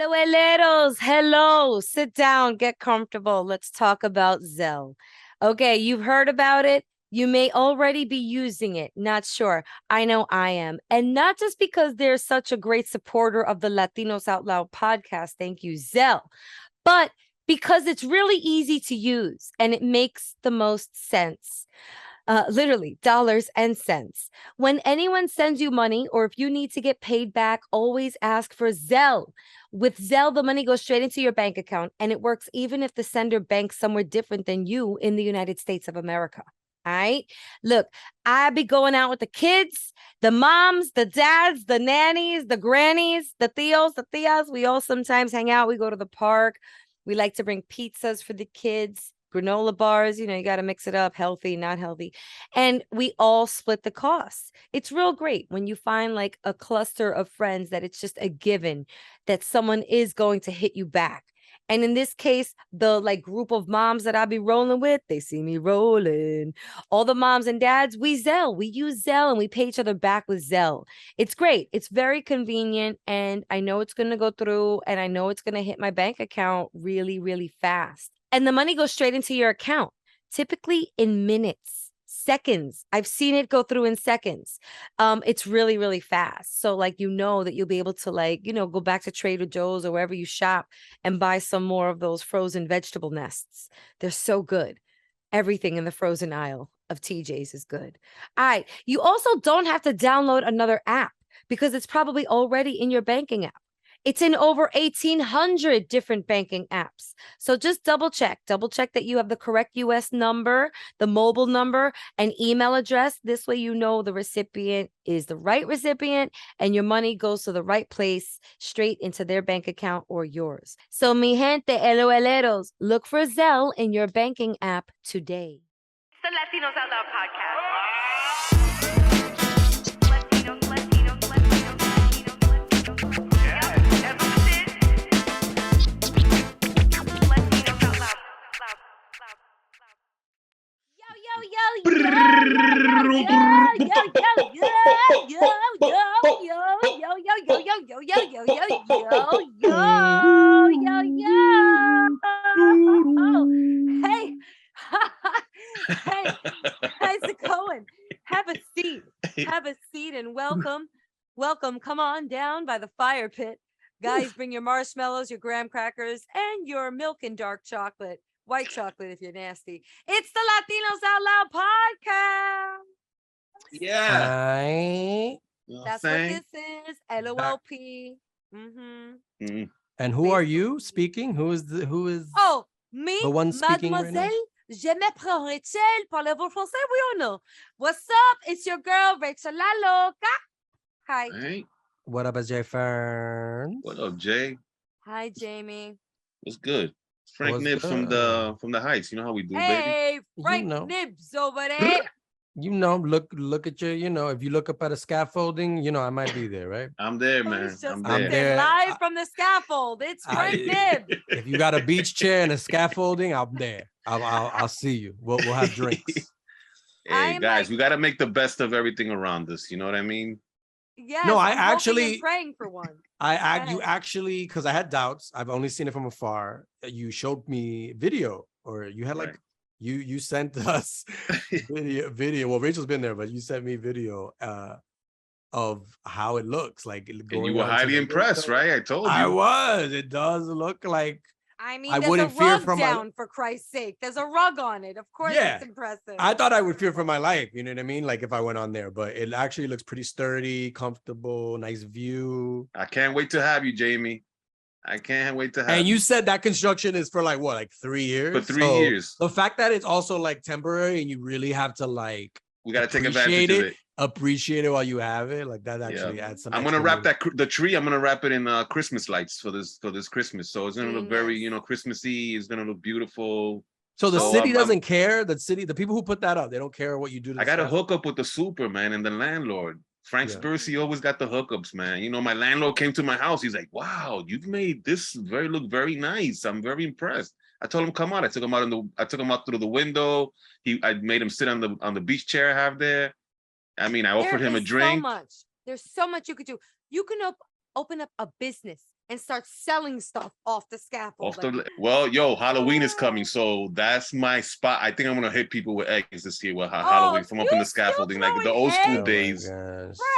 LOLeros, hello. Sit down, get comfortable. Let's talk about Zelle. Okay, you've heard about it. You may already be using it. Not sure. I know I am. And not just because they're such a great supporter of the Latinos Out Loud podcast. Thank you, Zelle. But because it's really easy to use and it makes the most sense. Literally, dollars and cents. When anyone sends you money or if you need to get paid back, always ask for Zelle. With Zelle, the money goes straight into your bank account and it works even if the sender banks somewhere different than you in the United States of America. All right. Look, I be going out with the kids, the moms, the dads, the nannies, the grannies, the tios, the tias. We all sometimes hang out. We go to the park. We like to bring pizzas for the kids, granola bars. You got to mix it up, healthy, not healthy. And we all split the costs. It's real great when you find like a cluster of friends that it's just a given that someone is going to hit you back. And in this case, the like group of moms that I be rolling with, they see me rolling. All the moms and dads, we use Zelle and we pay each other back with Zelle. It's great. It's very convenient. And I know it's going to go through and I know it's going to hit my bank account really, really fast. And the money goes straight into your account, typically in minutes, seconds. I've seen it go through in seconds. It's really, really fast. So like, that you'll be able to go back to Trader Joe's or wherever you shop and buy some more of those frozen vegetable nests. They're so good. Everything in the frozen aisle of TJ's is good. All right. You also don't have to download another app because it's probably already in your banking app. It's in over 1,800 different banking apps. So just double check that you have the correct US number, the mobile number, and email address. This way, the recipient is the right recipient and your money goes to the right place, straight into their bank account or yours. So mi gente, LOLeros, look for Zelle in your banking app today. It's the Latinos Out Loud podcast. Hey, how's it going? Have a seat and welcome. Come on down by the fire pit. Guys, bring your marshmallows, your graham crackers, and your milk and dark chocolate. White chocolate if you're nasty. It's the Latinos Out Loud podcast. Yeah. That's what this is. LOLP. Mm-hmm. And who are you speaking? Who is Oh, me, the one speaking mademoiselle. right now? Je m'appelle Rachel. Parlez-vous français, oui or no? What's up? It's your girl, Rachel La Loca. Hi. Hey, What up, Jay Fern? what up, Jay? Hi, Jamie. What's good? Frank What's Nibs from good? the Heights. You know how we do, baby. Hey, Frank Nibs over there. Look at your, if you look up at a scaffolding, I might be there, right? I'm there, man. Who's just I'm I'm there. there. live from the scaffold. It's Frank Nibs. If you got a beach chair and a scaffolding, I'm there. I'll see you. We'll have drinks. Hey, guys, we got to make the best of everything around us. You know what I mean? Yes, No, I I'm hoping actually- and praying for one. You actually, because I had doubts. I've only seen it from afar. You showed me video, or you had Right. you sent us video. Well, Rachel's been there, but you sent me video of how it looks like. And Going you were out to highly the impressed, window. right? I told you. I was. It does look like. I mean, I there's wouldn't a fear rug for my- down, for Christ's sake. There's a rug on it. Of course, Yeah. it's impressive. I thought I would fear for my life. You know what I mean? Like if I went on there, but it actually looks pretty sturdy, comfortable, nice view. I can't wait to have you, Jamie. I can't wait to have And you said that construction is for like 3 years? For 3 So years. The fact that it's also like temporary and you really have to We got to take advantage of it. appreciate it while you have it. Like that actually adds some. I'm gonna extra wrap the tree. I'm gonna wrap it in Christmas lights for this Christmas. So it's gonna look very, Christmassy. It's gonna look beautiful. So the So, city I'm- doesn't care. The people who put that up, they don't care what you do. To I the got to staff. hook up with the super, man, and the landlord. Frank Yeah. Spursy always got the hookups, man. My landlord came to my house. He's like, "Wow, you've made this look very nice. I'm very impressed." I told him, "Come on." I took him out through the window. I made him sit on the beach chair I have there. I mean, I offered him a drink. There's so much you could do. You can open up a business and start selling stuff off the scaffold. Well, yo, Halloween is coming, so that's my spot. I think I'm gonna hit people with eggs this year with Halloween from up in the scaffolding, like the old school days.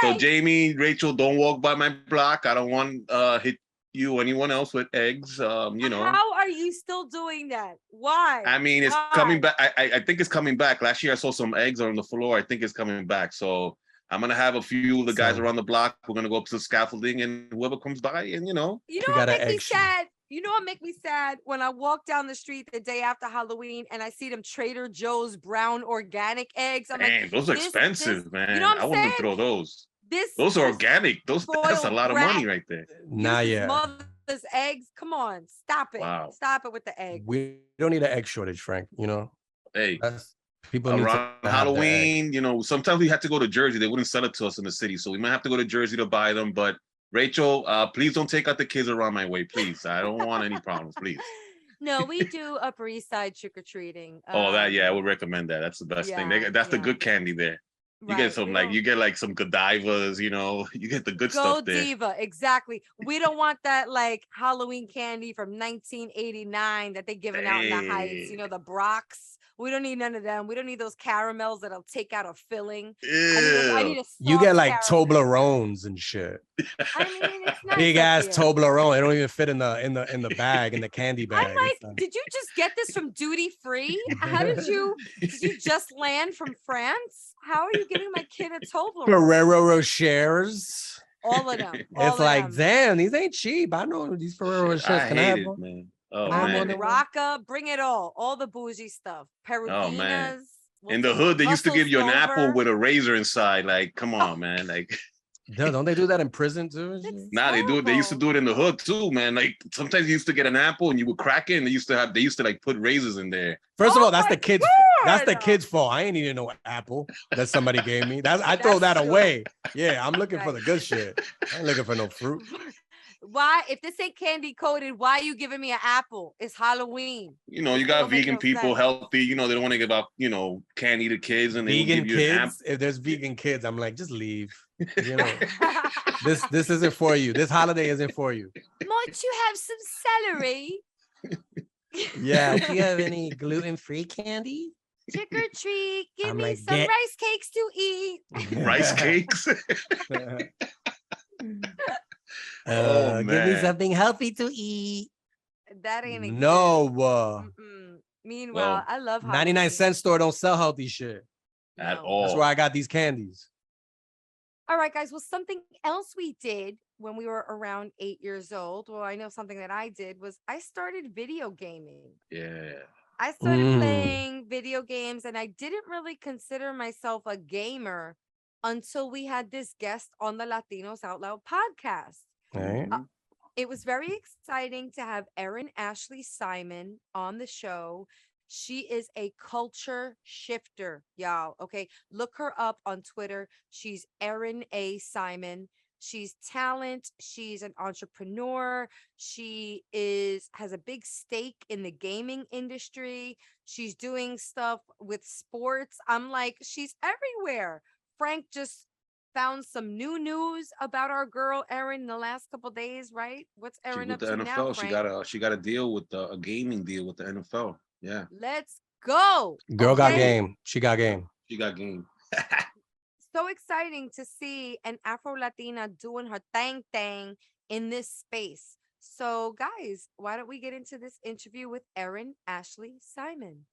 So Jamie, Rachel, don't walk by my block. I don't want hit you or anyone else with eggs. You know. How are you still doing that? Why? I mean, it's coming back. I think it's coming back. Last year I saw some eggs on the floor. I think it's coming back. So I'm gonna have a few of the guys around the block. We're gonna go up to the scaffolding, and whoever comes by, and you know what makes me sad? You know what makes me sad? When I walk down the street the day after Halloween and I see them Trader Joe's brown organic eggs. I'm like, those are expensive, man. You know what I'm saying? I wouldn't throw those. Those are organic. That's a lot of money right there. Nah, yeah. Mother's eggs. Come on, stop it. Wow. Stop it with the egg. We don't need an egg shortage, Frank. You know. Hey. People around Halloween, you know, sometimes we had to go to Jersey. They wouldn't sell it to us in the city, so we might have to go to Jersey to buy them. But Rachel, please don't take out the kids around my way, please. I don't want any problems, please. No, we do Upper East Side trick or treating. I would recommend that. That's the best thing. That's the good candy there. You get some you get like some Godivas, you know, you get the good stuff there. Diva, exactly. We don't want that like Halloween candy from 1989 that they're giving out in the Heights, you know, the Brocs. We don't need none of them. We don't need those caramels that'll take out a filling. I need a you get like caramel. Toblerones and shit. I mean, it's not big ass Toblerone. They don't even fit in the bag, in the candy bag. I'm like, did you just get this from duty free? How did you just land from France? How are you giving my kid a Toblerone? Ferrero Rochers. All of them. It's like, damn, these ain't cheap. I know these Ferrero Rochers. Can I have them, man. Oh, man. Rocca, bring it all the bougie stuff. Peruvinas. Oh, man. In the hood, they used to give you an apple with a razor inside. Like, come on, man. Like, don't they do that in prison too? Nah, they do it. They used to do it in the hood too, man. Like sometimes you used to get an apple and you would crack it, and they used to like put razors in in there. First of all, that's the kids. That's the kid's fault. I ain't eating no apple that somebody gave me. I throw that away. Yeah, I'm looking for the good shit. I ain't looking for no fruit. Why, if this ain't candy coated, why are you giving me an apple? It's Halloween. You know, you got vegan people, healthy. You know, they don't want to give out, you know, candy to kids, and they vegan give you an kids. If there's vegan kids, I'm like, just leave. You know, this isn't for you. This holiday isn't for you. Might you have some celery? Yeah. Do you have any gluten-free candy? Trick or treat. Give me some rice cakes to eat. Rice cakes. Give me something healthy to eat. That ain't no. Meanwhile, I love 99-cent store don't sell healthy shit at all. That's where I got these candies. All right, guys. Well, something else we did when we were around 8 years old. Well, I know something that I did was I started video gaming. Yeah. I started playing video games, and I didn't really consider myself a gamer until we had this guest on the Latinos Out Loud podcast. It was very exciting to have Erin Ashley Simon on the show. She is a culture shifter, y'all. Okay, look her up on Twitter. She's Erin A. Simon. She's talent. She's an entrepreneur. She has a big stake in the gaming industry. She's doing stuff with sports. I'm like, she's everywhere. Frank just found some new news about our girl Erin in the last couple of days, right? What's Erin up to NFL now, Frank? She got a deal with a gaming deal with the NFL. Yeah. Let's go. Girl got game. She got game. She got game. So exciting to see an Afro-Latina doing her thing in this space. So guys, why don't we get into this interview with Erin Ashley Simon?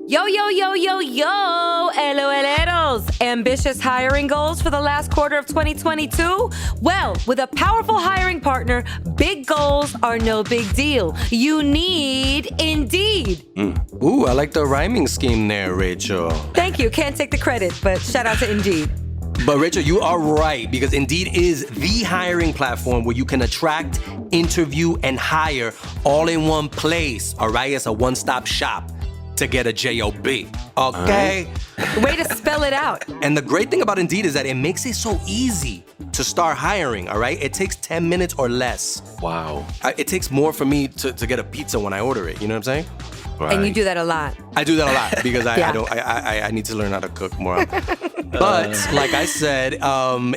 Yo, yo, yo, yo, yo, LOLeros. Ambitious hiring goals for the last quarter of 2022? Well, with a powerful hiring partner, big goals are no big deal. You need Indeed. Ooh, I like the rhyming scheme there, Rachel. Thank you. Can't take the credit, but shout out to Indeed. But Rachel, you are right, because Indeed is the hiring platform where you can attract, interview, and hire all in one place, all right? It's a one-stop shop to get a job, okay? Way to spell it out. And the great thing about Indeed is that it makes it so easy to start hiring, all right? It takes 10 minutes or less. Wow. It takes more for me to get a pizza when I order it, you know what I'm saying? Right. And you do that a lot. I do that a lot because I need to learn how to cook more. But like I said,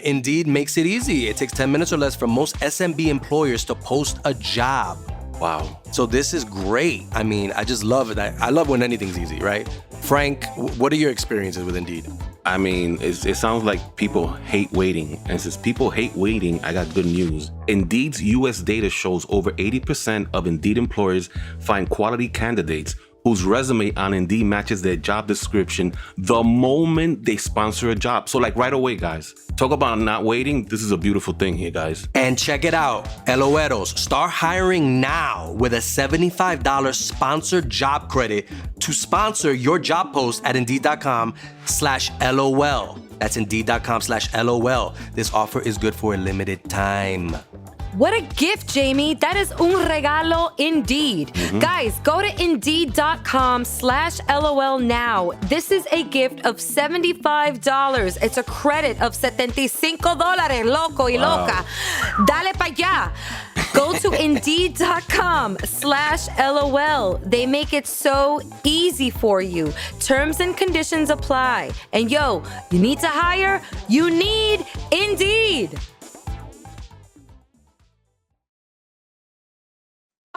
Indeed makes it easy. It takes 10 minutes or less for most SMB employers to post a job. Wow. So this is great. I mean, I just love it. I love when anything's easy, right? Frank, what are your experiences with Indeed? I mean, it sounds like people hate waiting. And since people hate waiting, I got good news. Indeed's US data shows over 80% of Indeed employers find quality candidates whose resume on Indeed matches their job description the moment they sponsor a job. So like right away, guys. Talk about not waiting. This is a beautiful thing here, guys. And check it out. LOeros, start hiring now with a $75 sponsored job credit to sponsor your job post at Indeed.com/LOL. That's Indeed.com/LOL. This offer is good for a limited time. What a gift, Jamie. That is un regalo indeed. Guys, go to Indeed.com/LOL now. This is a gift of $75. It's a credit of $75, loco y loca. Dale pa' allá. Go to Indeed.com/LOL. They make it so easy for you. Terms and conditions apply. And yo, you need to hire? You need Indeed.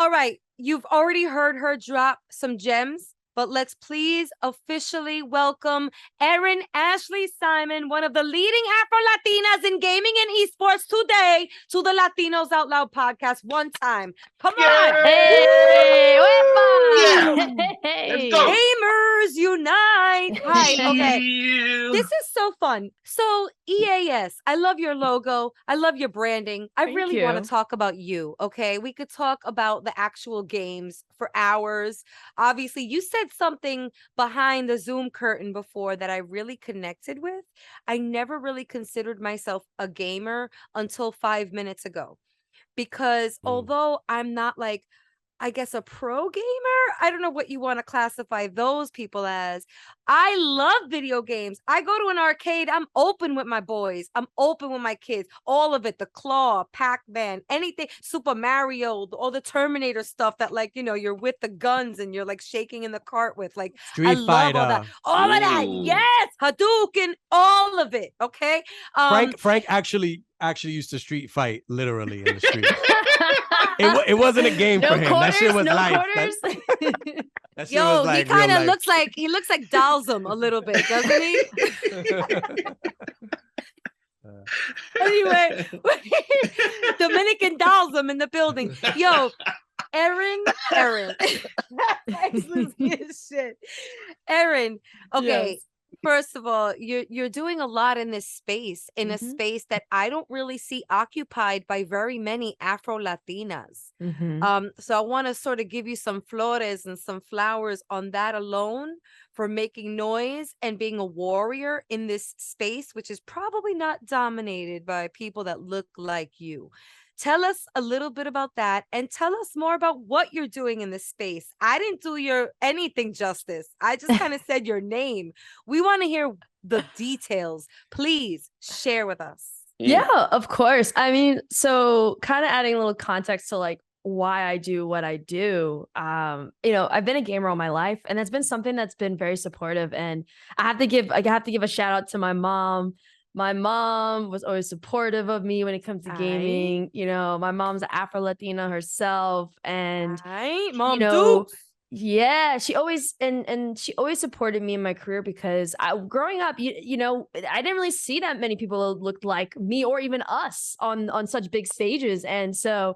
All right, you've already heard her drop some gems, but let's please officially welcome Erin Ashley Simon, one of the leading Afro-Latinas in gaming and esports today, to the Latinos Out Loud podcast one time. Come on. Hey, Yeah. Let's go. Gamers unite. Hi, okay. This is so fun. So EAS, I love your logo. I love your branding. I really want you. to talk about you, okay? We could talk about the actual games for hours. Obviously, you said something behind the Zoom curtain before that I really connected with. I never really considered myself a gamer until 5 minutes ago. Because although I'm not like, I guess, a pro gamer, I don't know what you want to classify those people as. I love video games. I go to an arcade. I'm open with my boys. I'm open with my kids. All of it, the Claw, Pac-Man, anything, Super Mario, all the Terminator stuff that, like, you know, you're with the guns and you're like shaking in the cart with. Like, I love all that. All of that. Ooh. Yes. Hadouken, all of it. Okay. Frank actually used to street fight literally in the street. It wasn't a game for him. That shit was life. That shit was like he kind real of life. looks like Dalsum a little bit, doesn't he? Anyway, Dominican Dalsum in the building. Yo, Erin. Excellent shit. Erin, okay. Yes. First of all, you're doing a lot in this space, in a space that I don't really see occupied by very many Afro-Latinas. So I want to sort of give you some flores and some flowers on that alone for making noise and being a warrior in this space, which is probably not dominated by people that look like you. Tell us a little bit about that and tell us more about what you're doing in this space. I didn't do your anything justice. I just kind of said your name. We want to hear the details. Please share with us. Yeah, of course. I mean, so kind of adding a little context to like why I do what I do. You know, I've been a gamer all my life, and that's been something that's been very supportive. And I have to give a shout out to my mom. My mom was always supportive of me when it comes to gaming. You know, my mom's an Afro-Latina herself, and Mom, you know, Dukes. yeah, she always and she always supported me in my career because growing up, you know, I didn't really see that many people that looked like me or even us on such big stages. And so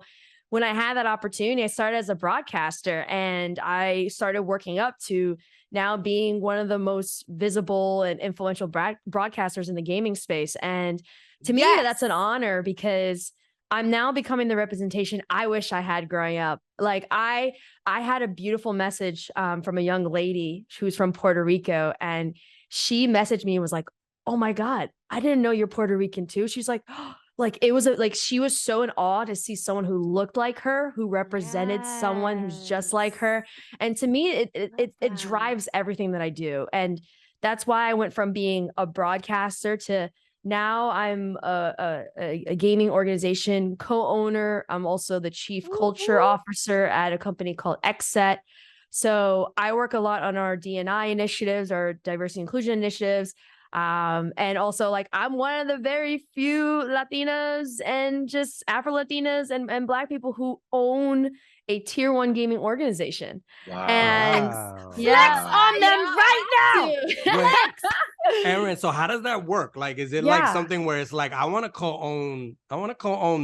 when I had that opportunity, I started as a broadcaster, and I started working up to now being one of the most visible and influential broadcasters in the gaming space. And to me, that's an honor because I'm now becoming the representation I wish I had growing up. Like I had a beautiful message from a young lady who's from Puerto Rico, and she messaged me and was like, "Oh my God, I didn't know you're Puerto Rican too." She's like, oh, like it was like she was so in awe to see someone who looked like her, who represented someone who's just like her. And to me, it drives everything that I do. And that's why I went from being a broadcaster to now I'm a gaming organization co-owner. I'm also the chief culture officer at a company called XSET. So I work a lot on our D&I initiatives, our diversity inclusion initiatives. And also like I'm one of the very few Latinas and just Afro-Latinas and Black people who own a tier 1 gaming organization. Wow. And Flex on them right now. Flex. Erin, so how does that work? Like, is it like something where it's like, I want to co-own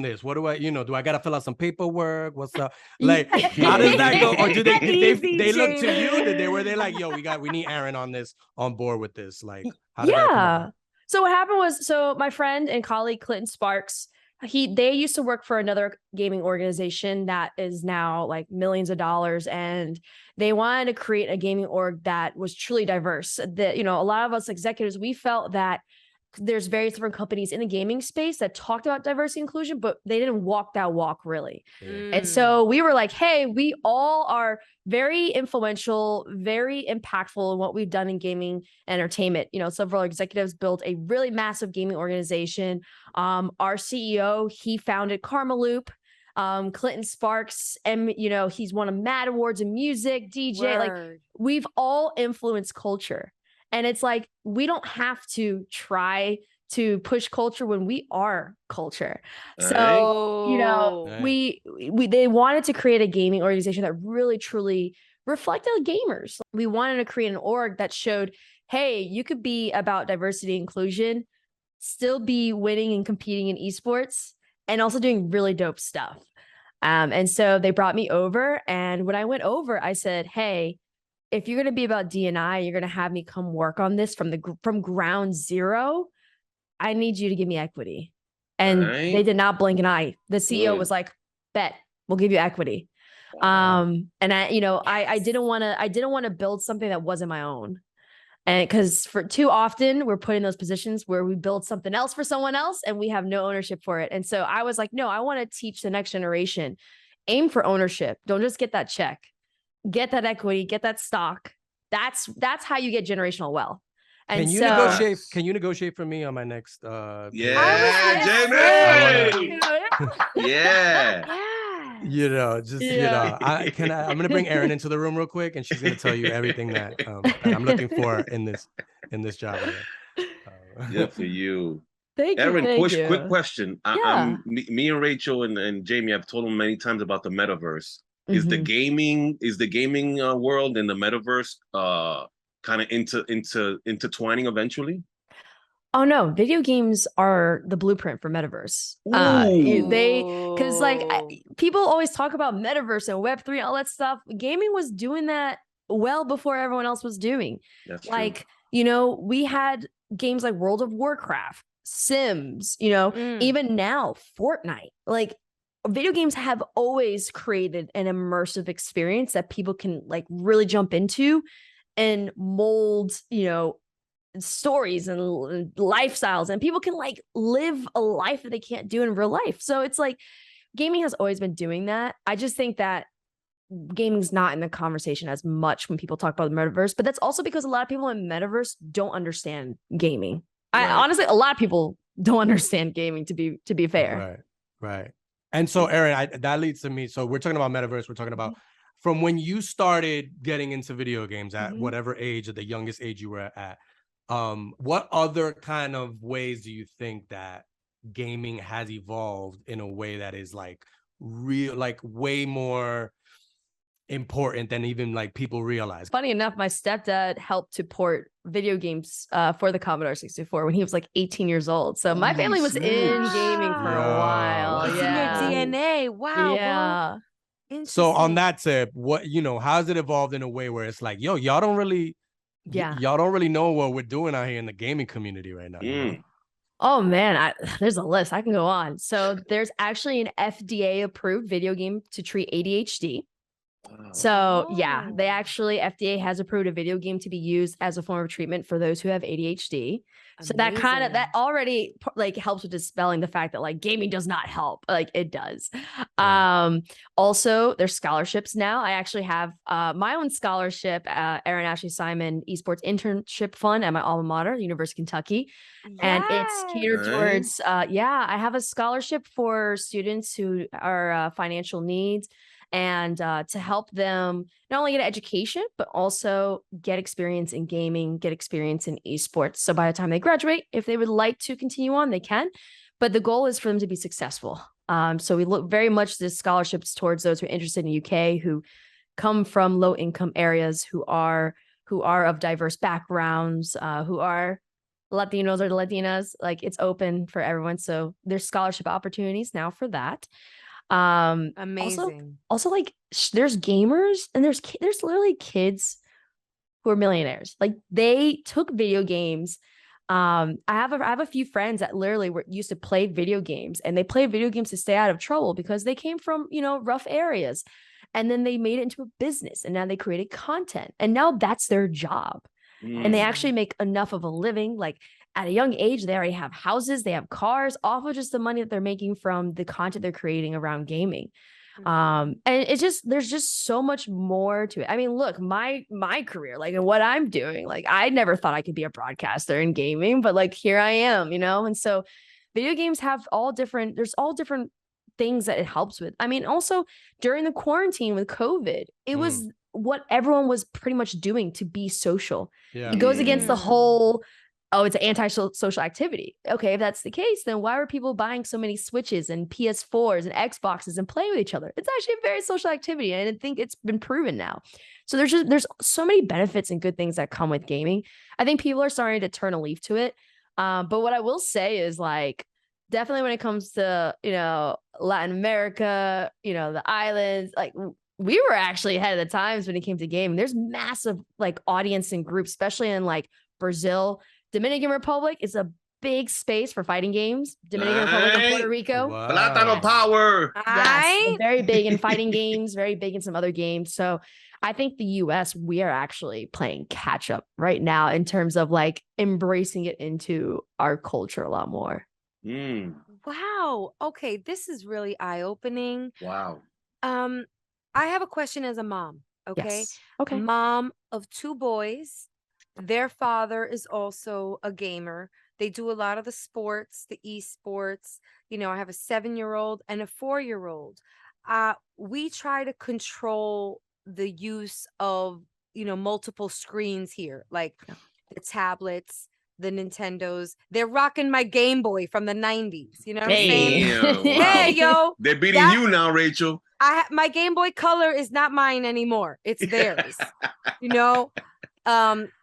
this. What do I, do I got to fill out some paperwork? What's up? Like, how does that go? Or do they look to you? Were they like, yo, we need Erin on board with this? Like, how did that come about? So what happened was, my friend and colleague Clinton Sparks, they used to work for another gaming organization that is now like millions of dollars, and they wanted to create a gaming org that was truly diverse. That, a lot of us executives, we felt that there's various different companies in the gaming space that talked about diversity and inclusion, but they didn't walk that walk really. And so we were like, hey, we all are very influential, very impactful in what we've done in gaming entertainment. Several executives built a really massive gaming organization. Our CEO, he founded Karma Loop. Clinton Sparks, and he's won a Mad Awards in music, DJ. Like, we've all influenced culture. And it's like, we don't have to try to push culture when we are culture. So, they wanted to create a gaming organization that really, truly reflected gamers. We wanted to create an org that showed, hey, you could be about diversity and inclusion, still be winning and competing in esports, and also doing really dope stuff. And so they brought me over. And when I went over, I said, hey, if you're going to be about D&I, you're going to have me come work on this from ground zero, I need you to give me equity. And they did not blink an eye. The CEO was like, bet, we'll give you equity. And I didn't want to build something that wasn't my own. And because for too often we're put in those positions where we build something else for someone else and we have no ownership for it. And so I was like, no, I want to teach the next generation, aim for ownership. Don't just get that check. Get that equity, get that stock. That's how you get generational wealth. And can you negotiate for me on my next Jamie? I'm gonna bring Erin into the room real quick, and she's gonna tell you everything that I'm looking for in this job. Good for you. Thank you. Erin, quick question. Me and Rachel and Jamie have told them many times about the metaverse. Is the gaming world and the metaverse kind of intertwining eventually? Oh no, video games are the blueprint for metaverse. Because people always talk about metaverse and Web3 and all that stuff. Gaming was doing that well before everyone else was doing. That's true. We had games like World of Warcraft, Sims, even now Fortnite. Like, video games have always created an immersive experience that people can like really jump into and mold, stories and lifestyles, and people can like live a life that they can't do in real life. So it's like gaming has always been doing that. I just think that gaming's not in the conversation as much when people talk about the metaverse, but that's also because a lot of people in metaverse don't understand gaming. Right. Honestly, a lot of people don't understand gaming, to be fair. Right. And so, Erin, that leads to me. So we're talking about metaverse. We're talking about from when you started getting into video games at whatever age, at the youngest age you were at. What other kind of ways do you think that gaming has evolved in a way that is like real, like way more important than even like people realize? Funny enough, my stepdad helped to port video games for the Commodore 64 when he was like 18 years old. So my family was in gaming for a while. It's in your DNA. Wow. Yeah. So on that tip, how's it evolved in a way where it's like, yo, y'all don't really know what we're doing out here in the gaming community right now. Oh man, there's a list. I can go on. So there's actually an FDA approved video game to treat ADHD. So FDA has approved a video game to be used as a form of treatment for those who have ADHD. So that already like helps with dispelling the fact that like gaming does not help. Like it does. Also there's scholarships now. I actually have my own scholarship, Erin Ashley Simon Esports Internship Fund at my alma mater, University of Kentucky. And it's catered towards, I have a scholarship for students who are financial needs. and to help them not only get an education, but also get experience in gaming, get experience in esports. So by the time they graduate, if they would like to continue on, they can. But the goal is for them to be successful. So we look very much the scholarships towards those who are interested in the UK, who come from low income areas, who are of diverse backgrounds, who are Latinos or Latinas. Like, it's open for everyone. So there's scholarship opportunities now for that. Amazing. Also like there's gamers and there's literally kids who are millionaires. Like, they took video games. I have a few friends that literally used to play video games, and they play video games to stay out of trouble because they came from, rough areas, and then they made it into a business, and now they created content, and now that's their job. And they actually make enough of a living. Like, at a young age, they already have houses, they have cars, off of just the money that they're making from the content they're creating around gaming. And it's just, there's just so much more to it. I mean, look, my career, like, and what I'm doing, like, I never thought I could be a broadcaster in gaming, but like, here I am, and so video games have there's all different things that it helps with. I mean, also during the quarantine with COVID, it was what everyone was pretty much doing to be social. Yeah. It goes against the whole, oh, it's an anti-social activity. Okay, if that's the case, then why were people buying so many Switches and PS4s and Xboxes and playing with each other? It's actually a very social activity, and I think it's been proven now. So there's so many benefits and good things that come with gaming. I think people are starting to turn a leaf to it. But what I will say is, like, definitely when it comes to, Latin America, the islands, like, we were actually ahead of the times when it came to gaming. There's massive, like, audience and groups, especially in, like, Brazil. Dominican Republic is a big space for fighting games. Dominican Republic and Puerto Rico. Wow. Plátano power. Yes, very big in fighting games, very big in some other games. So I think the US, we are actually playing catch up right now in terms of, like, embracing it into our culture a lot more. Wow. Okay, this is really eye-opening. Wow. I have a question as a mom. Okay. Yes. Okay. Mom of 2 boys. Their father is also a gamer. They do a lot of the sports, the esports. I have a 7-year-old and a 4-year-old. We try to control the use of, multiple screens here, like the tablets, the Nintendos. They're rocking my Game Boy from the 90s. You know what I'm saying? Damn, wow. Hey, yo. They're beating you now, Rachel. My Game Boy Color is not mine anymore. It's theirs.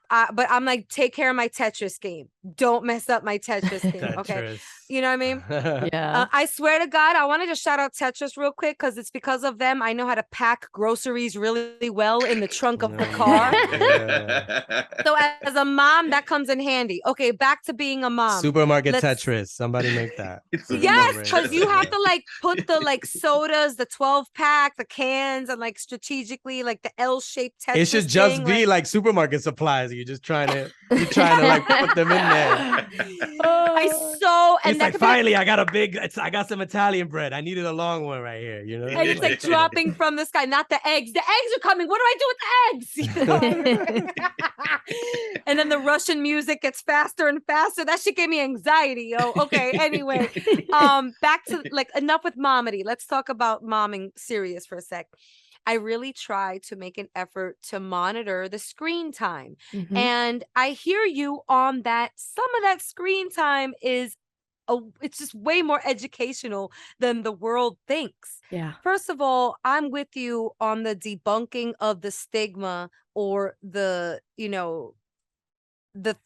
But I'm like, take care of my Tetris game. Don't mess up my Tetris game. Okay. Tetris. You know what I mean? Yeah. I swear to God, I want to just shout out Tetris real quick, because it's because of them I know how to pack groceries really well in the trunk of the car. So as a mom, that comes in handy. Okay, back to being a mom. Supermarket Tetris. Somebody make that. Yes, because you have to, like, put the, like, sodas, the 12-pack, the cans, and, like, strategically, like, the L-shaped Tetris. It should just thing, be like supermarket supplies. You're trying to like put them in there. And it's like, finally I got some Italian bread. I needed a long one right here, And it's like dropping from the sky, not the eggs. The eggs are coming. What do I do with the eggs? And then the Russian music gets faster and faster. That shit gave me anxiety, yo. Okay, anyway. Back to, like, enough with momity. Let's talk about momming serious for a sec. I really try to make an effort to monitor the screen time. And I hear you on that. Some of that screen time it's just way more educational than the world thinks. Yeah. First of all, I'm with you on the debunking of the stigma, or the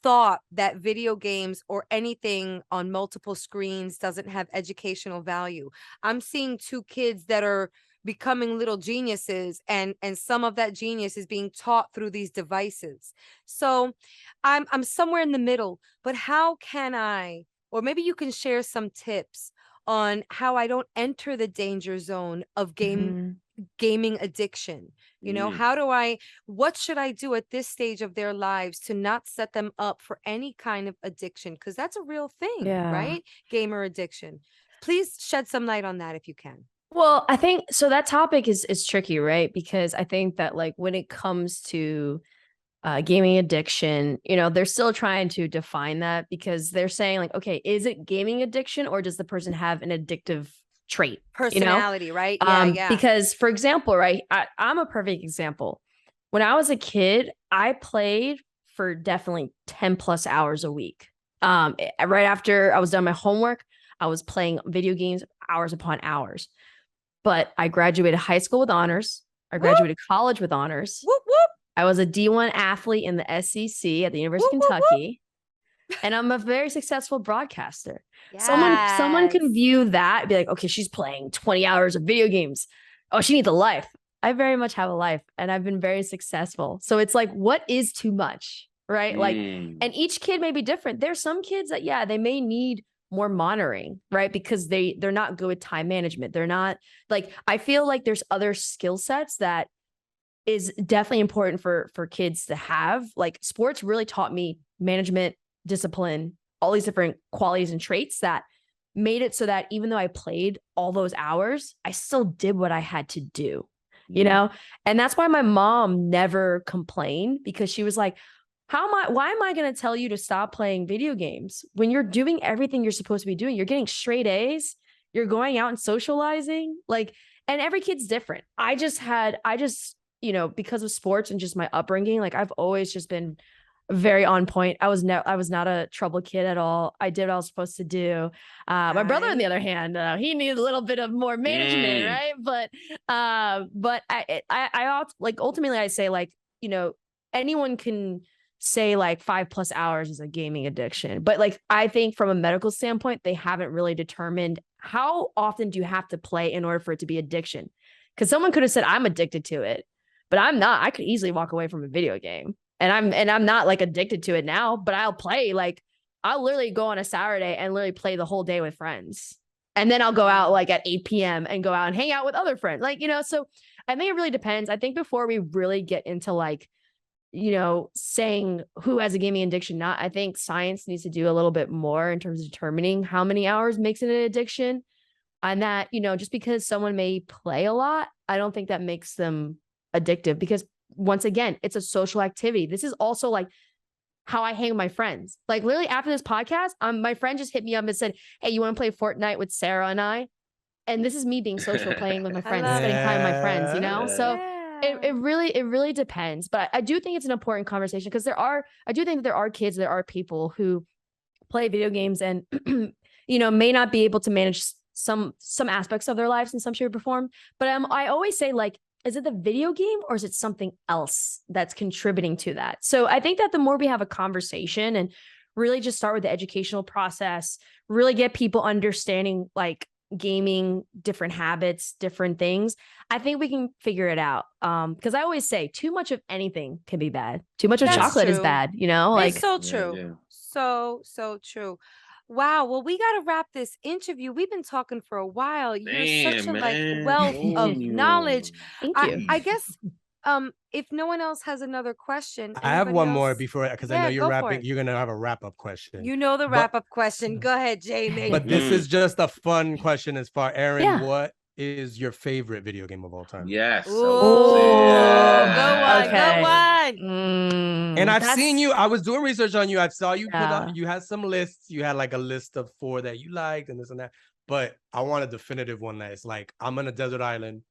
thought that video games or anything on multiple screens doesn't have educational value. I'm seeing 2 kids that are becoming little geniuses, and some of that genius is being taught through these devices. So I'm somewhere in the middle, but how can I, or maybe you can share some tips on how I don't enter the danger zone of gaming addiction. What should I do at this stage of their lives to not set them up for any kind of addiction? Because that's a real thing, right? Gamer addiction. Please shed some light on that if you can. Well, I think so. That topic is tricky, right? Because I think that, like, when it comes to gaming addiction, they're still trying to define that, because they're saying, like, okay, is it gaming addiction, or does the person have an addictive trait. Personality, right? Yeah. Because, for example, right, I'm a perfect example. When I was a kid, I played for definitely 10 plus hours a week. Right after I was done my homework, I was playing video games hours upon hours. But I graduated high school with honors. I graduated college with honors. Whoop, whoop. I was a D1 athlete in the SEC at the University of Kentucky. And I'm a very successful broadcaster. Yes. Someone can view that and be like, okay, she's playing 20 hours of video games. Oh, she needs a life. I very much have a life and I've been very successful. So it's like, what is too much? Right. Like, and each kid may be different. There's some kids that, they may need more monitoring, right? Because they're not good with time management. They're not like, I feel like there's other skill sets that is definitely important for kids to have. Like sports really taught me management, discipline, all these different qualities and traits that made it so that even though I played all those hours, I still did what I had to do, and that's why my mom never complained, because she was like, why am I going to tell you to stop playing video games when you're doing everything you're supposed to be doing? You're getting straight A's, you're going out and socializing, like, and every kid's different. I just, because of sports and just my upbringing, like I've always just been very on point. I was not a trouble kid at all. I did what I was supposed to do. My brother, on the other hand, he needed a little bit of more management, right? But I like ultimately I say, like, anyone can say like 5+ hours is a gaming addiction, but like I think from a medical standpoint, they haven't really determined how often do you have to play in order for it to be addiction. Because someone could have said I'm addicted to it, but I'm not. I could easily walk away from a video game. And I'm not like addicted to it now, but I'll play, like I'll literally go on a Saturday and literally play the whole day with friends. And then I'll go out like at 8 p.m. and go out and hang out with other friends. Like, so I think it really depends. I think before we really get into like, saying who has a gaming addiction, I think science needs to do a little bit more in terms of determining how many hours makes it an addiction. And that, just because someone may play a lot, I don't think that makes them addictive, because once again, it's a social activity. This is also like how I hang with my friends. Like literally after this podcast, my friend just hit me up and said, hey, you want to play Fortnite with Sarah and I? And this is me being social, playing with my friends, spending time with my friends, So it really depends. But I do think it's an important conversation, because I do think that there are kids, there are people who play video games and, may not be able to manage some aspects of their lives in some shape or form. But I always say, like, is it the video game or is it something else that's contributing to that? So I think that the more we have a conversation and really just start with the educational process, really get people understanding like gaming, different habits, different things, I think we can figure it out. Because I always say too much of anything can be bad. Too much of chocolate is bad, like it's so true. Yeah. So true. Wow. Well, we got to wrap this interview. We've been talking for a while. You're such a like wealth of knowledge. Thank you. I guess if no one else has another question, I have one more else? before, because I know you're go for wrapping. it. You're gonna have a wrap-up question. The wrap-up question. Go ahead, Jamie. But this is just a fun question as far. Erin, Yeah. what is your favorite video game of all time? Yes. Ooh, Yeah. go one. And I've seen you. I was doing research on you. I saw you put Yeah. up. You had some lists. You had like a list of 4 that you liked and this and that. But I want a definitive one that is like, I'm on a desert island,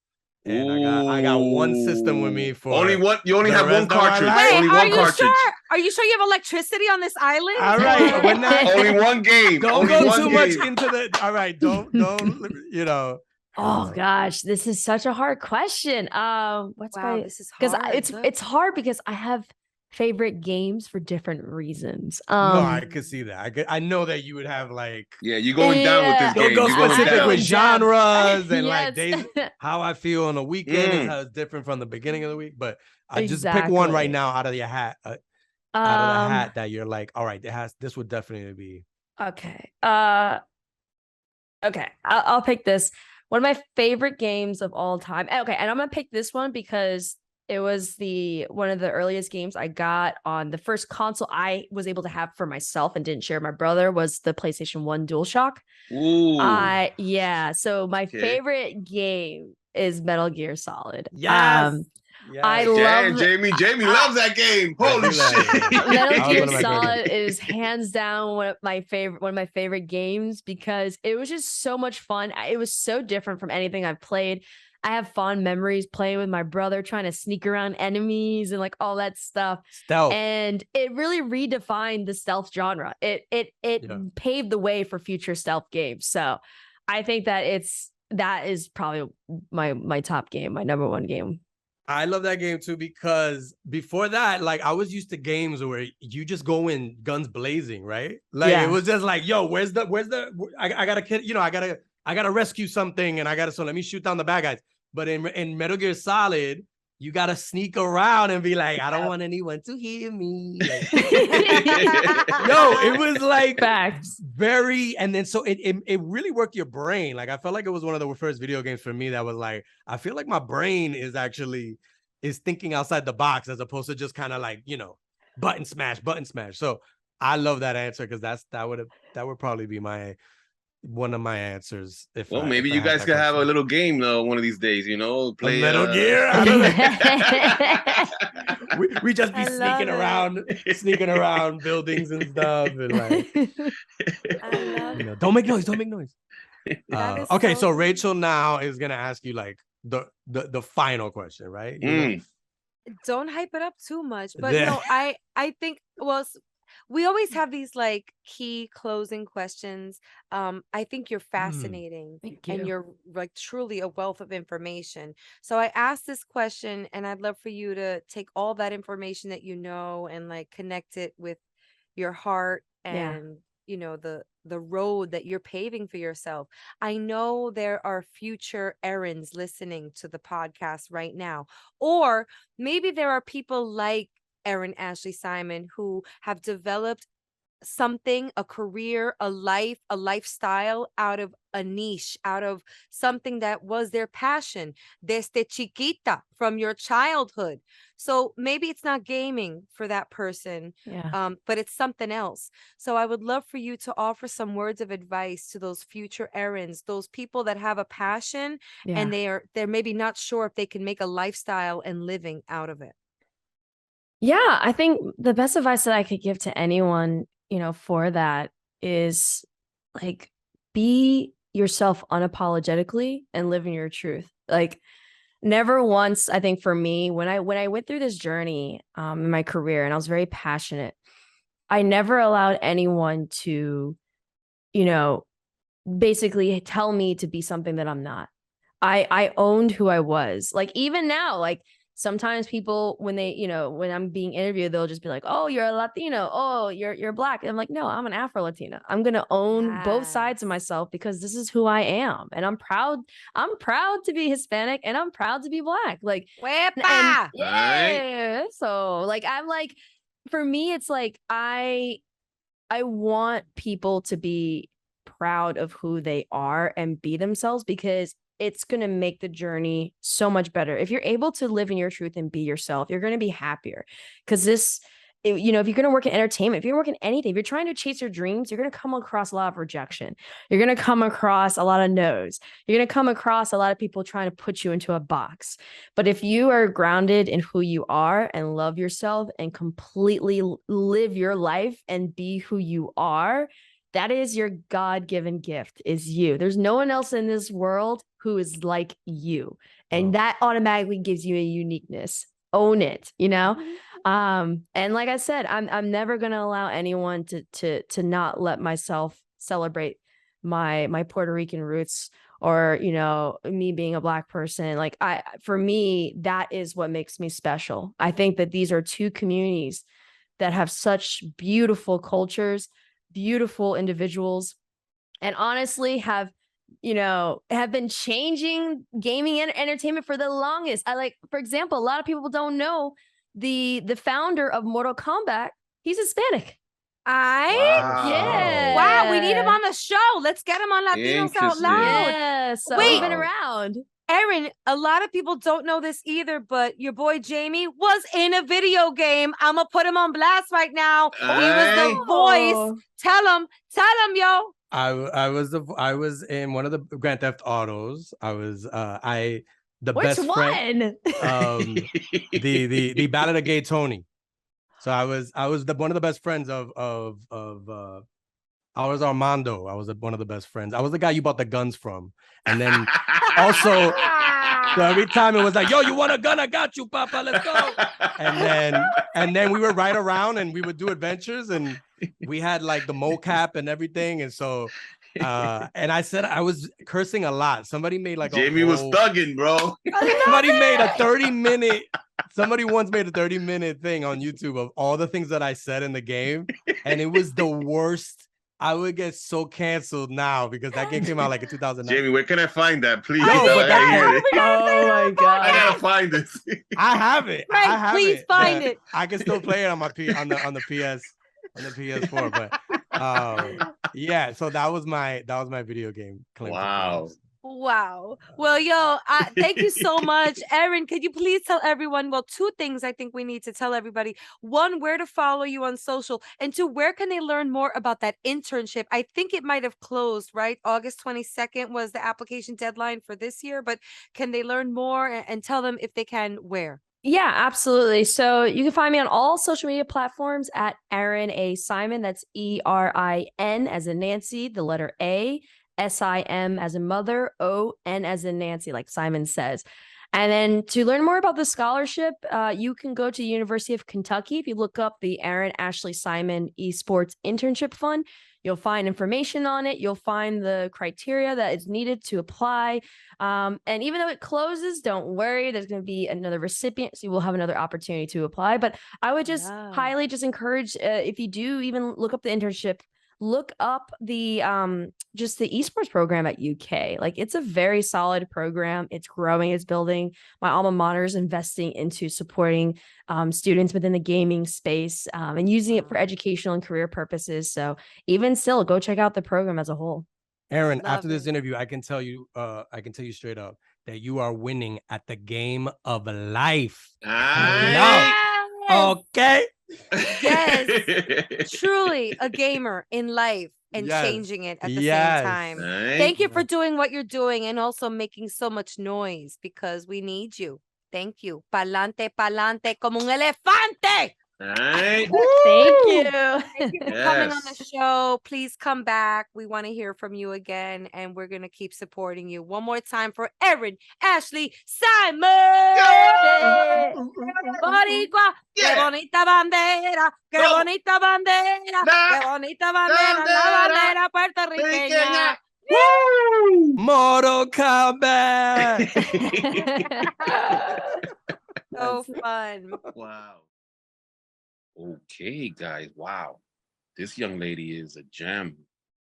and I got one system with me for only one. You only the have one rest of my cartridge. life. Wait, Only are one you cartridge. sure? Are you sure you have electricity on this island? All right, we're not. Only one game. Don't Only go one too game. much into the. All right, don't. Oh gosh, this is such a hard question. What's Wow, this is because hard. it's hard because I have favorite games for different reasons. No, I could see that. I know that you would have like. Yeah, you're going down with this Yeah. game. Go You're going specific down. with genres and like Yes. days. How I feel on the weekend is how it's different from the beginning of the week. But I just pick one Exactly. right now out of your hat. Out of the hat that you're like, all right, this would definitely be. Okay. Okay. I'll pick this. One of my favorite games of all time. Okay, and I'm gonna pick this one because it was one of the earliest games I got on the first console I was able to have for myself and didn't share with my brother, was the PlayStation 1 DualShock. Ooh. Yeah. So my Okay. favorite game is Metal Gear Solid. Yes. I Yeah, love Jamie loves that game. Holy shit. Metal That was Gear one of my Solid is hands down one of my favorite games because it was just so much fun. It was so different from anything I've played. I have fond memories playing with my brother, trying to sneak around enemies and like all that stuff. Stealth. And it really redefined the stealth genre. It paved the way for future stealth games. So I think that that is probably my top game, my number one game. I love that game too because before that, like I was used to games where you just go in guns blazing, right? Like it was just like, yo, where's the I gotta kid, I gotta rescue something and so let me shoot down the bad guys. But in Metal Gear Solid, you gotta sneak around and be like, I don't want anyone to hear me. Like, yo, it was like facts. And then so it really worked your brain. Like I felt like it was one of the first video games for me that was like, I feel like my brain is thinking outside the box as opposed to just kind of like, button smash. So I love that answer because that would probably be one of my ansers. Well, maybe you guys could have a little game though one of these days, play a Metal Gear. we just be sneaking around buildings and stuff and like I love it. don't make noise. Okay, so so Rachel now is gonna ask you like the final question, right? Don't hype it up too much, but Yeah. no, I think we always have these like key closing questions. I think you're fascinating and you're like truly a wealth of information. So I asked this question and I'd love for you to take all that information that you know and like connect it with your heart and the road that you're paving for yourself. I know there are future Erins listening to the podcast right now, or maybe there are people like Erin Ashley Simon who have developed something, a career, a life, a lifestyle out of a niche, out of something that was their passion desde chiquita, from your childhood. So maybe it's not gaming for that person, but it's something else. So I would love for you to offer some words of advice to those future Erins, those people that have a passion and they're maybe not sure if they can make a lifestyle and living out of it. Yeah, I think the best advice that I could give to anyone, for that is like be yourself unapologetically and live in your truth. Like never once, I think for me, when I went through this journey in my career and I was very passionate, I never allowed anyone to, basically tell me to be something that I'm not. I owned who I was. Like even now, like sometimes people when when I'm being interviewed, they'll just be like, "Oh, you're a Latino. Oh, you're Black." And I'm like, "No, I'm an Afro Latina. I'm gonna own both sides of myself because this is who I am, and I'm proud. I'm proud to be Hispanic, and I'm proud to be Black. Like, Wepa! yeah. So, like, I'm like, for me, it's like I want people to be proud of who they are and be themselves because it's going to make the journey so much better. If you're able to live in your truth and be yourself, you're going to be happier because if you're going to work in entertainment, if you're working anything, if you're trying to chase your dreams, you're going to come across a lot of rejection. You're going to come across a lot of no's. You're going to come across a lot of people trying to put you into a box. But if you are grounded in who you are and love yourself and completely live your life and be who you are, that is your God-given gift, is you. There's no one else in this world who is like you. And that automatically gives you a uniqueness. Own it, And like I said, I'm never gonna allow anyone to not let myself celebrate my Puerto Rican roots or, me being a Black person. Like for me, that is what makes me special. I think that these are two communities that have such beautiful cultures, beautiful individuals, and honestly have been changing gaming and entertainment for the longest. For example, a lot of people don't know the founder of Mortal Kombat. He's Hispanic. Wow, we need him on the show. Let's get him on Latinos Out Loud. Yeah, so Wait. he's been around. Erin, a lot of people don't know this either, but your boy Jamie was in a video game. I'm gonna put him on blast right now. He was the voice. Tell him, yo. I was in one of the Grand Theft Autos. I the Which best friend, one? the Ballad of Gay Tony. So I was one of the best friends of I was Armando. I was one of the best friends. I was the guy you bought the guns from. And then also, so every time it was like, yo, you want a gun? I got you, Papa. Let's go. And then we would ride around and we would do adventures, and we had like the mocap and everything. And so and I said I was cursing a lot. Somebody made like Jamie was thugging, bro. Somebody made a 30-minute. Somebody once made a 30-minute thing on YouTube of all the things that I said in the game, and it was the worst. I would get so canceled now because that game came out like in 2009. Jamie, where can I find that, please? Oh my god! I gotta find this. I have it. Right, I have please it, find it. I can still play it on my on the PS4. But yeah, so that was my video game claim. Wow. Wow. Well, yo, thank you so much. Erin, could you please tell everyone, well, two things I think we need to tell everybody. One, where to follow you on social, and two, where can they learn more about that internship? I think it might have closed, right? August 22nd was the application deadline for this year, but can they learn more, and tell them if they can, where? Yeah, absolutely. So you can find me on all social media platforms at Erin A. Simon. That's ERIN as in Nancy, the letter A, SIM as in mother, ON as in Nancy, like Simon says. And then to learn more about the scholarship, you can go to University of Kentucky. If you look up the Erin Ashley Simon Esports Internship Fund, you'll find information on it. You'll find the criteria that is needed to apply. And even though it closes, don't worry. There's going to be another recipient, so you will have another opportunity to apply. But I would just highly just encourage, if you do even look up the internship, look up the just the esports program at UK. Like, it's a very solid program. It's growing, it's building. My alma mater is investing into supporting students within the gaming space and using it for educational and career purposes. So even still, go check out the program as a whole. Erin, Love after this it. interview, I can tell you straight up that you are winning at the game of life. Aye. Okay. Yes. Truly a gamer in life and Yes. changing it at the Yes. same time. Aye. Thank you for doing what you're doing and also making so much noise, because we need you. Thank you. Pa'lante, pa'lante, como un elefante. Aye. Thank you. Thank you for coming on the Yes. show. Please come back. We want to hear from you again, and we're going to keep supporting you. One more time for Erin Ashley Simon. Boricua, qué Yeah. bonita bandera, qué No. bonita bandera, qué bonita bandera, la bandera puertorriqueña. Woo! Mortal Kombat. So fun. Wow. Okay, guys. Wow. This young lady is a gem.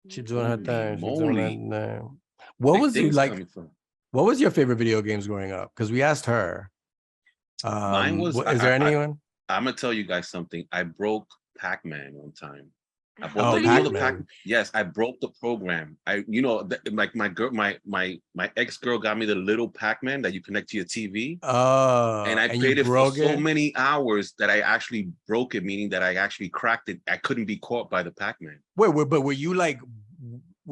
She's doing her Holy thing. She's moly. doing her thing. What Big was you things like? coming from. What was your favorite video games growing up? Because we asked her. Mine was- Is there anyone? I'm gonna tell you guys something. I broke Pac-Man one time. I broke Oh, the, you know the Pac-Man. Yes, I broke the program. Like my girl, my ex-girl got me the little Pac-Man that you connect to your TV. And I you played it for broke so many hours that I actually broke it, meaning that I actually cracked it. I couldn't be caught by the Pac-Man. But were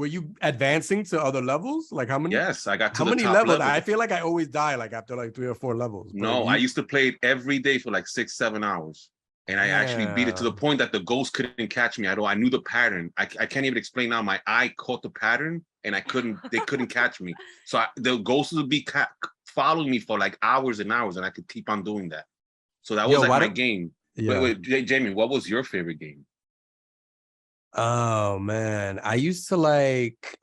you advancing to other levels? Like how many? Yes, I got to How the many top levels? level. I feel like I always die like after like 3 or 4 levels. But No, I used to play it every day for like 6-7 hours. And I actually beat it to the point that the ghost couldn't catch me. I knew the pattern. I can't even explain now. My eye caught the pattern and they couldn't catch me. So the ghosts would be following me for like hours and hours, and I could keep on doing that. So that was like my game. Yeah. Wait, Jamie, what was your favorite game? Oh man, I used to like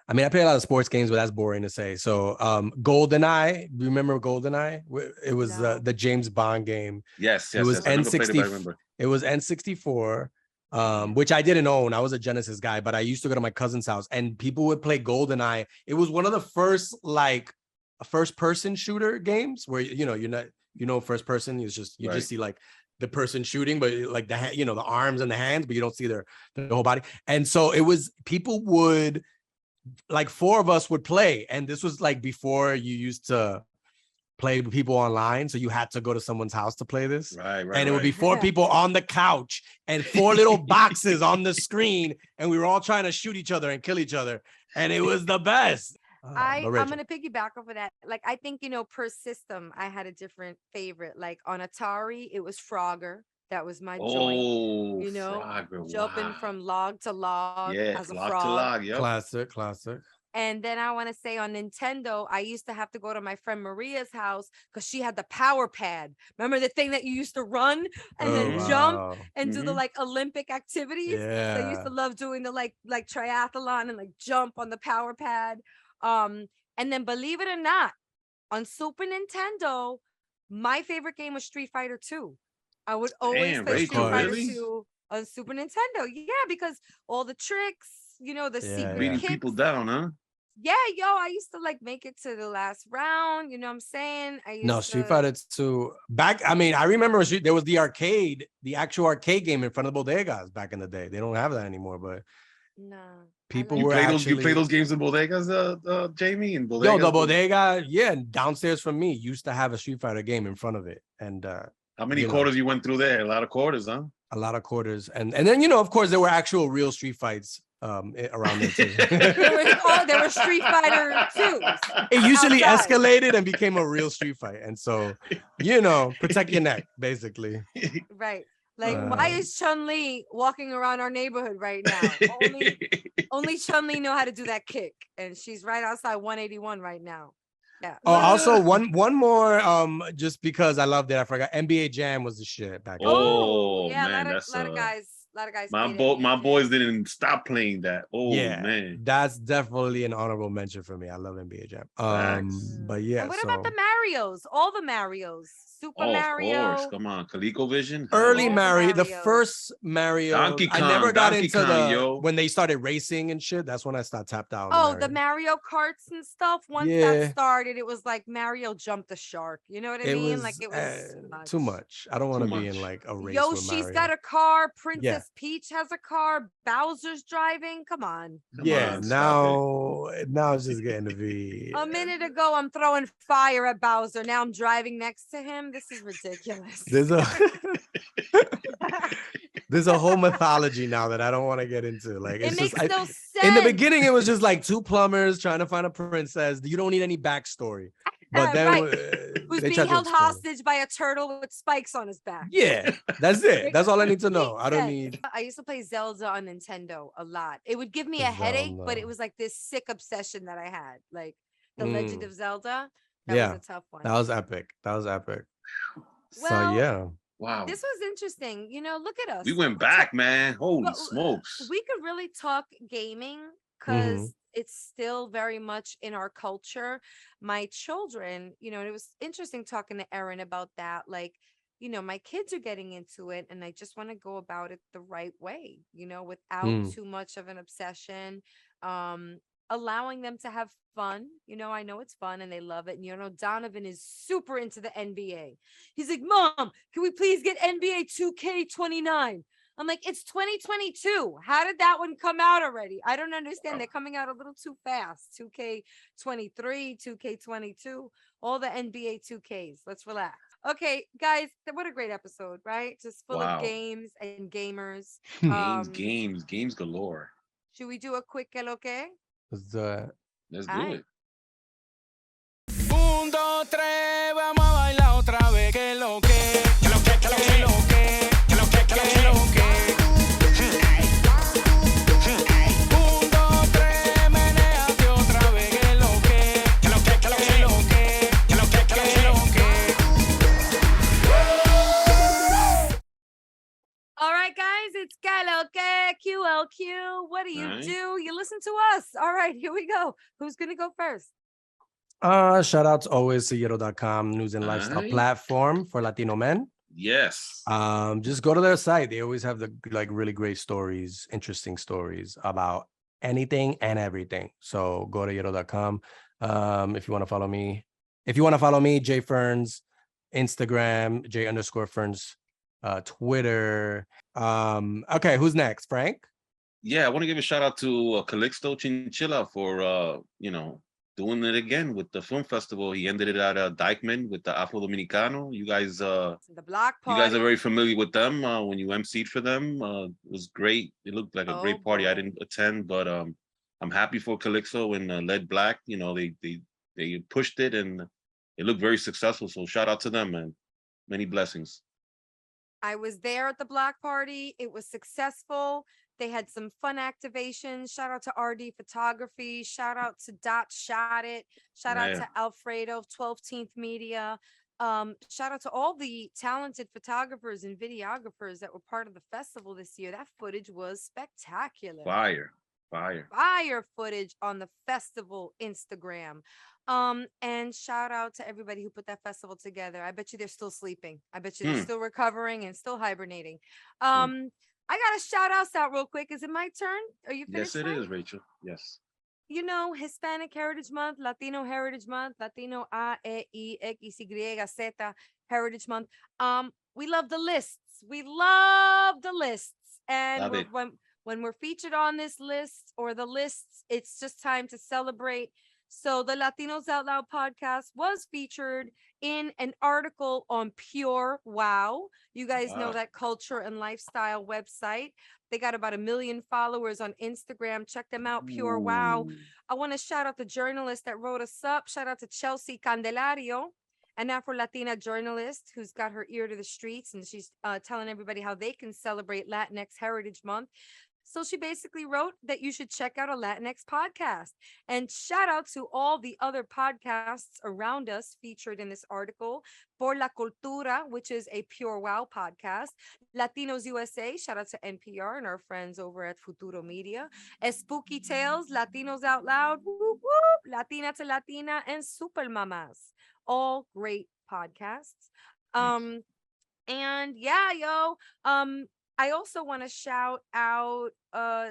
I mean, I play a lot of sports games, but that's boring to say. So GoldenEye, do you remember GoldenEye? It was No. the James Bond game. Yes. It was I never played it, but I N60. remember. It was N64, which I didn't own. I was a Genesis guy, but I used to go to my cousin's house and people would play GoldenEye. It was one of the first like first person shooter games where you're not first person. It's just you just see like the person shooting, but like the arms and the hands, but you don't see their whole body. And so it was people would. Like 4 of us would play, and this was like before you used to play with people online, so you had to go to someone's house to play this. Right. And it would be 4 people on the couch and 4 little boxes on the screen, and we were all trying to shoot each other and kill each other, and it was the best. I'm Rachel. gonna piggyback off of that. Like, I think, per system, I had a different favorite. Like on Atari, it was Frogger. That was my joint. Oh, You know, Frogger, jumping wow. from log to log Yeah, as a log to frog. log, yep. Classic. And then I want to say on Nintendo, I used to have to go to my friend Maria's house because she had the power pad. Remember the thing that you used to run and then jump and do the Mhm. like Olympic activities? So I used to love doing the like triathlon and like jump on the power pad. And then believe it or not, on Super Nintendo, my favorite game was Street Fighter 2. I would always Damn, play Rachel, Street Fighter really? 2 on Super Nintendo. Yeah, because all the tricks, the secret Beating kicks. people down, huh? Yeah, I used to like make it to the last round. You know what I'm saying? No, Street Fighter 2. I remember there was the arcade, the actual arcade game in front of bodegas back in the day. They don't have that anymore, but No. people You were play actually those games in bodegas, Jamie? In bodegas? Yo, the bodega, yeah, downstairs from me used to have a Street Fighter game in front of it. And how many quarters you went through there? A lot of quarters, huh? A lot of quarters. And then, of course, there were actual real street fights around there too. there were Street Fighter 2s. It usually outside. escalated and became a real street fight. And so, protect your neck, basically. Right. Like, why is Chun-Li walking around our neighborhood right now? Only Chun-Li know how to do that kick. And she's right outside 181 right now. Yeah. Oh, also one more, just because I loved it, I forgot. NBA Jam was the shit back then. Oh, yeah, man, a lot of guys. My boys didn't stop playing that. Oh, yeah, man, that's definitely an honorable mention for me. I love NBA Jam. But yeah. And what about the Marios? All the Marios. Super Mario. Of course. Come on, ColecoVision. Early Mario, the first Mario. Donkey Kong, I never got into Kong, when they started racing and shit. That's when I started tapped out. Oh, the Mario Karts and stuff. Once that started, it was like Mario jumped the shark. You know what I mean? Like it was too much. I don't want to be in like a race. Yoshi's got a car. Princess Peach has a car. Bowser's driving. Come on. Now it's just getting to be. A minute ago, I'm throwing fire at Bowser. Now I'm driving next to him. This is ridiculous. There's a whole mythology now that I don't want to get into. Like it makes no sense. In the beginning, it was just like two plumbers trying to find a princess. You don't need any backstory. But then who's being held hostage by a turtle with spikes on his back. Yeah, that's it. That's all I need to know. I don't need. I used to play Zelda on Nintendo a lot. It would give me a headache, but it was like this sick obsession that I had. Like the Legend of Zelda. That was a tough one. That was epic. Well, so yeah. Wow. This was interesting. Look at us. We went back, man. Holy smokes. We could really talk gaming because it's still very much in our culture. My children, and it was interesting talking to Erin about that. Like, my kids are getting into it and I just want to go about it the right way, without too much of an obsession. Allowing them to have fun. I know it's fun and they love it. And Donovan is super into the NBA. He's like, Mom, can we please get NBA 2K29? I'm like, it's 2022. How did that one come out already? I don't understand. They're coming out a little too fast. 2K23, 2K22, all the NBA 2Ks. Let's relax. Okay, guys, what a great episode, right? Just full of games and gamers. Games galore. Should we do a quick que lo que? Let's do it. Let's do it. 1, 2, 3, vamos a bailar otra vez. Que lo que, que lo que, que lo que, que lo que, que lo que, que lo que. 1, 2, 3, menéate otra vez. Que lo que, que lo que, que lo que, que lo que, que lo que, que lo que. All right, guys, it's que lo que, QLQ. What do you do? You listen to us. All right, here we go. Who's gonna go first? Shout out always to Yero.com, news and lifestyle platform for Latino men. Yes. Just go to their site. They always have the really great stories, interesting stories about anything and everything. So go to Yero.com. If you want to follow me, J Ferns, Instagram, J_Ferns, Twitter. Okay, who's next? Frank? Yeah, I want to give a shout out to Calixto Chinchilla for doing it again with the film festival. He ended it at Dykeman with the Afro Dominicano. You guys, the block party. You guys are very familiar with them. When you emceed for them, it was great. It looked like a great party. I didn't attend, but I'm happy for Calixto and Led Black. You know, they pushed it and it looked very successful. So shout out to them, man. Many blessings. I was there at the block party. It was successful. They had some fun activations. Shout out to RD Photography. Shout out to Dot Shot It. Shout out Yeah. to Alfredo, 12th Media. Shout out to all the talented photographers and videographers that were part of the festival this year. That footage was spectacular. Fire. Fire footage on the festival Instagram. And shout out to everybody who put that festival together. I bet you they're still sleeping. I bet you they're still recovering and still hibernating. I got to shout outs out real quick. Is it my turn? Are you finished? Yes, it Frank? is, Rachel. Yes. You know, Hispanic Heritage Month, Latino Heritage Month, Latino AEXYZ Heritage Month. We love the lists. We love the lists. And Love it. when we're featured on this list or the lists, it's just time to celebrate. So the Latinos Out Loud podcast was featured in an article on Pure Wow. You guys know Wow. that culture and lifestyle website. They got about 1 million followers on Instagram. Check them out, Pure Wow. I want to shout out the journalist that wrote us up. Shout out to Chelsea Candelario, an Afro-Latina journalist who's got her ear to the streets, and she's telling everybody how they can celebrate Latinx Heritage Month. So she basically wrote that you should check out a Latinx podcast. And shout out to all the other podcasts around us featured in this article. Por la Cultura, which is a Pure Wow podcast. Latinos USA, shout out to NPR and our friends over at Futuro Media. Spooky Tales, Latinos Out Loud, whoop, whoop, Latina to Latina, and Super Mamas. All great podcasts. And yeah, yo, I also want to shout out a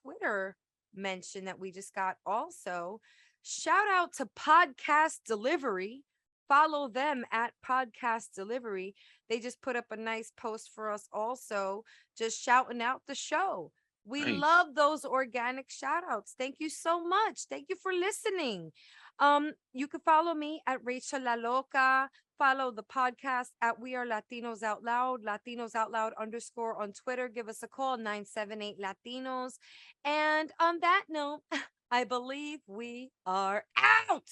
Twitter mention that we just got also. Shout out to Podcast Delivery. Follow them at Podcast Delivery. They just put up a nice post for us also, just shouting out the show. We Nice. love those organic shout outs. Thank you so much. Thank you for listening. You can follow me at Rachel La Loca. Follow the podcast at We Are Latinos Out Loud, Latinos Out Loud _ on Twitter. Give us a call, 978 Latinos. And on that note, I believe we are out.